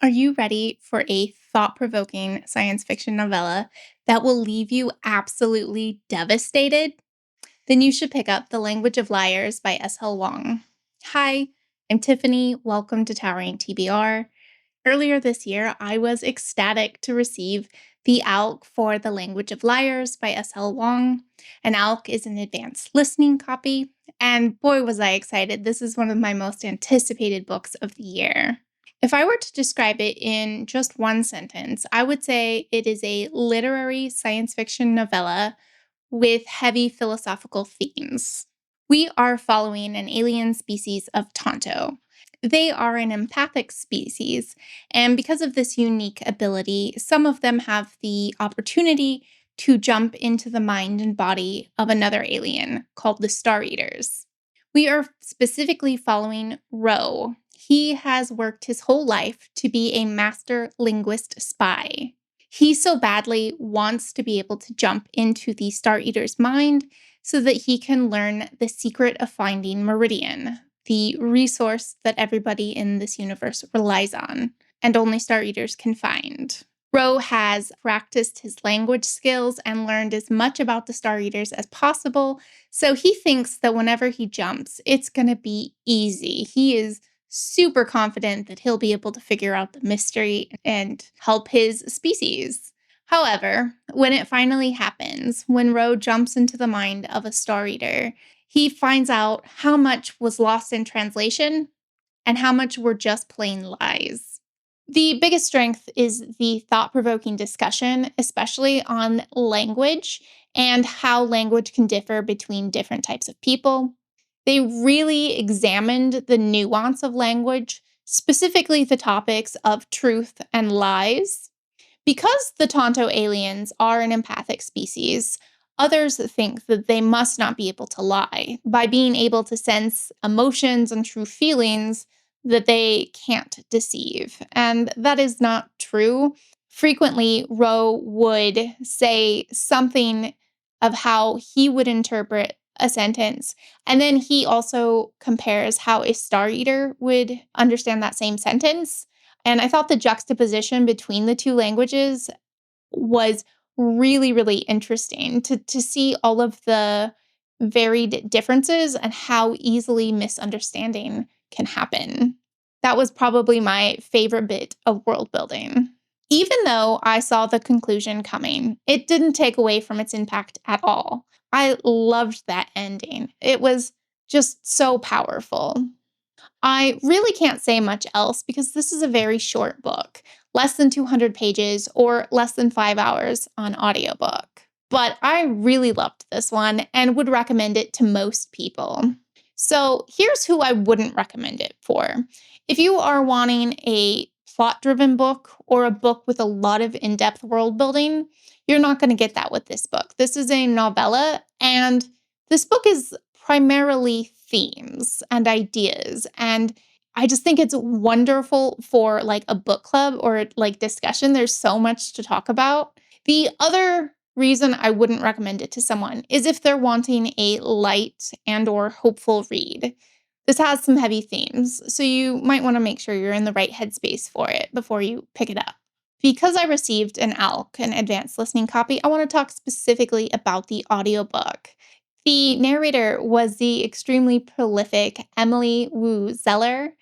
Are you ready for a thought-provoking science fiction novella that will leave you absolutely devastated? Then you should pick up The Language of Liars by S.L. Huang. Hi, I'm Tiffany. Welcome to Towering TBR. Earlier this year, I was ecstatic to receive the ALC for The Language of Liars by S.L. Huang. An ALC is an advanced listening copy, and boy was I excited. This is one of my most anticipated books of the year. If I were to describe it in just one sentence, I would say it is a literary science fiction novella with heavy philosophical themes. We are following an alien species of Tonto. They are an empathic species, and because of this unique ability, some of them have the opportunity to jump into the mind and body of another alien called the Star Eaters. We are specifically following Ro. He has worked his whole life to be a master linguist spy. He so badly wants to be able to jump into the Star Eater's mind so that he can learn the secret of finding Meridian, the resource that everybody in this universe relies on, and only Star Eaters can find. Ro has practiced his language skills and learned as much about the Star Eaters as possible, so he thinks that whenever he jumps, it's going to be easy. He is super confident that he'll be able to figure out the mystery and help his species. However, when it finally happens, when Ro jumps into the mind of a Star Eater, he finds out how much was lost in translation and how much were just plain lies. The biggest strength is the thought-provoking discussion, especially on language and how language can differ between different types of people. They really examined the nuance of language, specifically the topics of truth and lies. Because the Tonto aliens are an empathic species, others think that they must not be able to lie. By being able to sense emotions and true feelings, that they can't deceive. And that is not true. Frequently, Ro would say something of how he would interpret a sentence. And then he also compares how a Star Eater would understand that same sentence. And I thought the juxtaposition between the two languages was really, really interesting to see all of the varied differences and how easily misunderstanding can happen. That was probably my favorite bit of world building. Even though I saw the conclusion coming, it didn't take away from its impact at all. I loved that ending. It was just so powerful. I really can't say much else because this is a very short book, less than 200 pages or less than 5 hours on audiobook. But I really loved this one and would recommend it to most people. So here's who I wouldn't recommend it for. If you are wanting a plot-driven book or a book with a lot of in-depth world building, you're not going to get that with this book. This is a novella, and this book is primarily themes and ideas. And I just think it's wonderful for like a book club or like discussion. There's so much to talk about. The other reason I wouldn't recommend it to someone is if they're wanting a light and or hopeful read. This has some heavy themes, so you might want to make sure you're in the right headspace for it before you pick it up. Because I received an ALC, an advanced listening copy, I want to talk specifically about the audiobook. The narrator was the extremely prolific Emily Woo Zeller,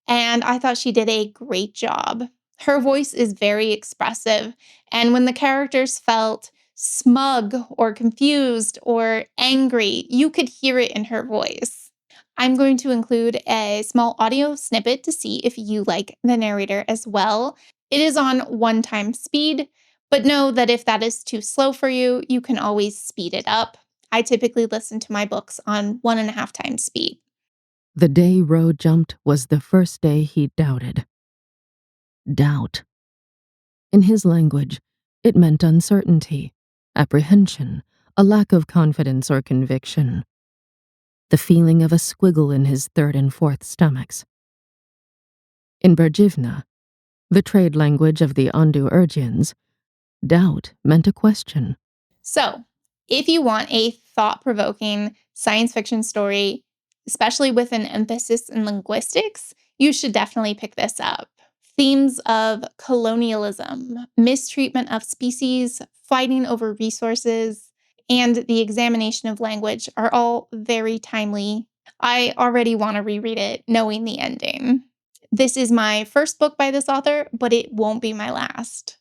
and I thought she did a great job. Her voice is very expressive, and when the characters felt smug or confused or angry, you could hear it in her voice. I'm going to include a small audio snippet to see if you like the narrator as well. It is on 1 time speed, but know that if that is too slow for you, you can always speed it up. I typically listen to my books on 1.5 times speed. The day Ro jumped was the first day he doubted. Doubt. In his language, it meant uncertainty, apprehension, a lack of confidence or conviction. The feeling of a squiggle in his third and fourth stomachs. In Berjivna, the trade language of the Ondu-Urgians, doubt meant a question. So, if you want a thought-provoking science fiction story, especially with an emphasis in linguistics, you should definitely pick this up. Themes of colonialism, mistreatment of species, fighting over resources, and the examination of language are all very timely. I already want to reread it knowing the ending. This is my first book by this author, but it won't be my last.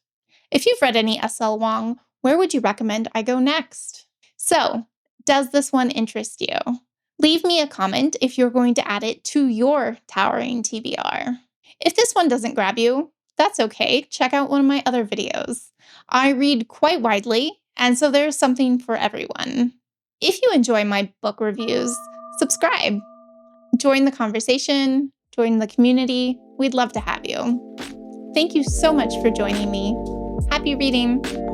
If you've read any S.L. Huang, where would you recommend I go next? So, does this one interest you? Leave me a comment if you're going to add it to your towering TBR. If this one doesn't grab you, that's okay. Check out one of my other videos. I read quite widely, and so there's something for everyone. If you enjoy my book reviews, subscribe. Join the conversation, join the community. We'd love to have you. Thank you so much for joining me. Happy reading!